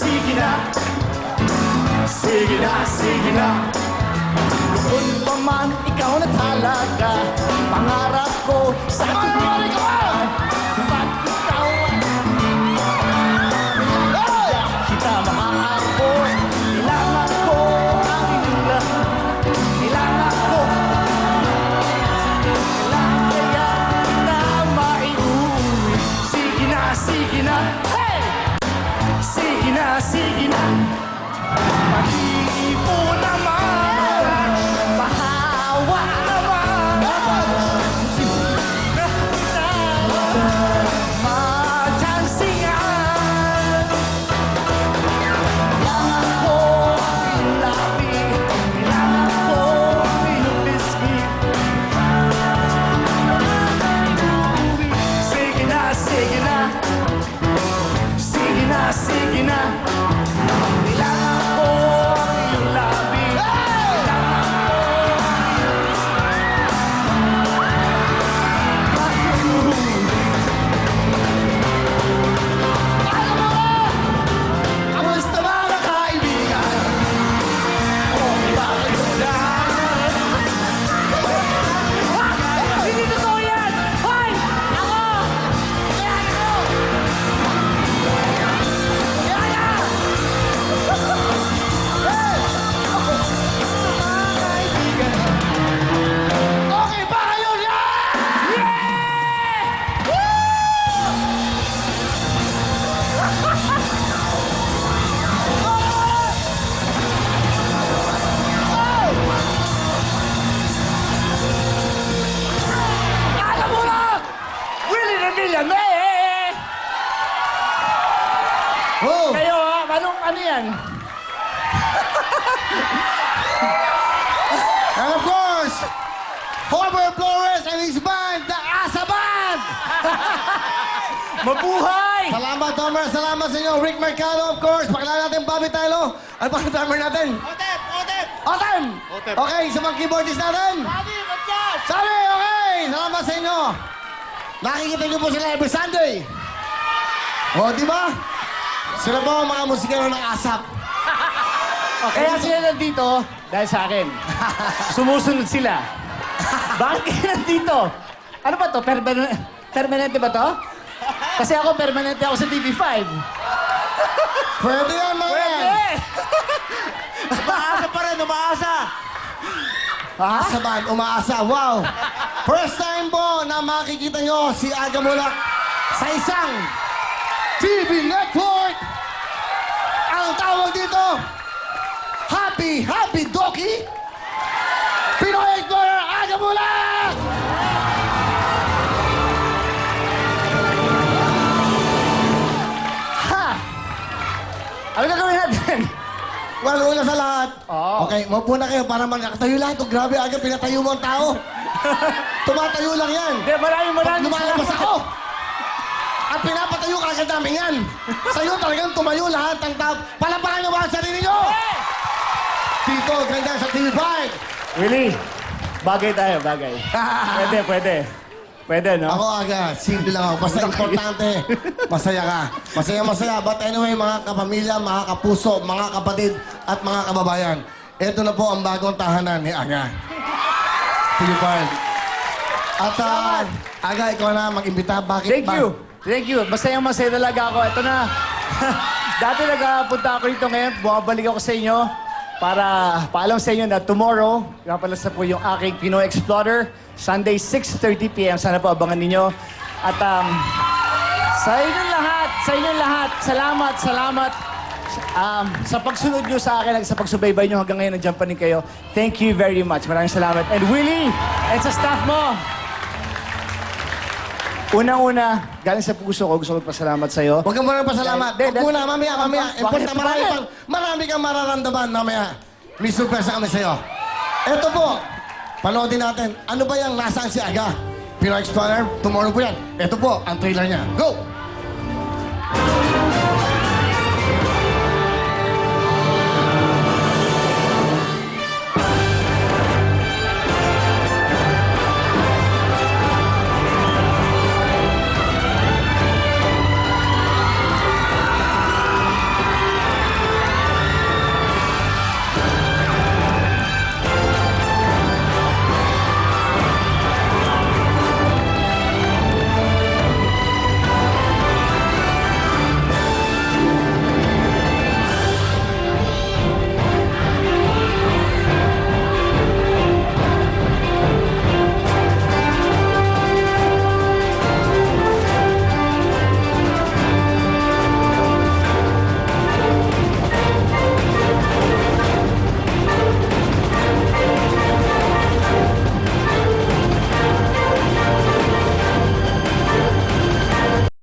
sige na. Sige na, sige na. Noon pa man, ikaw na talaga. Pangarap ko sa tuwing ba't ikaw kita makaako. Kailangan ko ang iyong lahat. Kailangan ko. Kailangan kaya na maiuwi. Sige na, sige na. Hey! Sige na, sige na. Pag-iipo naman. Pahawa naman. Machansingan. Kailangan ko ang iyong labi. Kailangan ko ang iyong biscuit. Sige na, sige na. Sige na, sige na. Kailangan ko ang iyong labi. Kailangan ko alam mo ba? Kamusta mga kaibigan? Okay ba kayo dyan? Hindi totoo yan! Hoy! Ako! Kaya ako! Kaya! Okay ba kayo dyan? Yeah! Woo! Alam mo na! Willie Revilla, me! Oh! Kayo ha? Ano yan? And of course, Homer Flores and his band, the Asa Band! Mabuhay! Salamat, Homer. Salamat sa inyo. Rick Mercado, of course. Pakilala natin Bobby Tylo. Ano pa ang drummer natin? Otep! Otep! Otem! Otem. Okay, sa mga keyboardist natin. Sabi! Matyan! Sabi, okay! Salamat sa inyo. Nakikita niyo po sila every Sunday. O, di ba? Sila po ang mga musikero ng ASAP. Kaya sila nandito dahil sa akin. Sumusunod sila. Bakit kayo nandito? Ano ba to? Permanente ba to? Kasi ako, permanente ako sa TV5. Pwede yan, mga yan. Umaasa pa rin, umaasa. Ha? Asa Band, umaasa. Wow! First time po na makikita nyo si Aga Mulak sa isang TV network. Ang tawag dito, Happy Happy Doki Pinoy Explorer Aga Mulak! Ha? Ano gagawin natin? Well, una sa lahat. Oo. Okay, maupo na kayo para magkatayo lahat. Oh, grabe, Aga, pinatayo mo ang tao. Tumatayo lang yan. Hindi, Pag maraming lumalabas ako, at pinapatayo ka agad namin yan. Sa'yo talagang tumayo lahat ng tao. Palapakan nyo ba ang sarili nyo? Tito, ganda sa TV5. Willie, bagay tayo, bagay. Pwede, pwede. Pwede, no? Ako aga, simple lang ako. Basta importante, masaya ka. Masaya-masaya. But anyway, mga kapamilya, mga kapuso, mga kapatid, at mga kababayan, ito na po ang bagong tahanan ni Aga. TV5. At Aga, ikaw na mag-imbita. Bakit Thank ba? you. Thank you. Masaya talaga ako. Ito na. Dati nagpunta ako dito ngayon. Bumabalik ako sa inyo para paalam sa inyo na tomorrow, kapalas na po yung aking Pinoy Explorer. Sunday, 6:30 p.m. Sana po abangan ninyo. At sa inyong lahat, salamat. Sa pagsunod nyo sa akin at sa pagsubaybay nyo hanggang ngayon, nandiyan pa rin kayo. Thank you very much. Maraming salamat. And Willie, and sa staff mo, unang-una, galing sa puso ko, gusto ko magpasalamat sa'yo. Huwag kang pasalamat. Hindi, Huwag muna, mamaya. Importante, Bakit? marami kang mararamdaman mamaya. May surprise kami sa'yo. Ito po, panoodin natin. Ano ba yung nasaan si Aga? Pinoy Explorer, tomorrow po yan. Ito po, ang trailer niya. Go!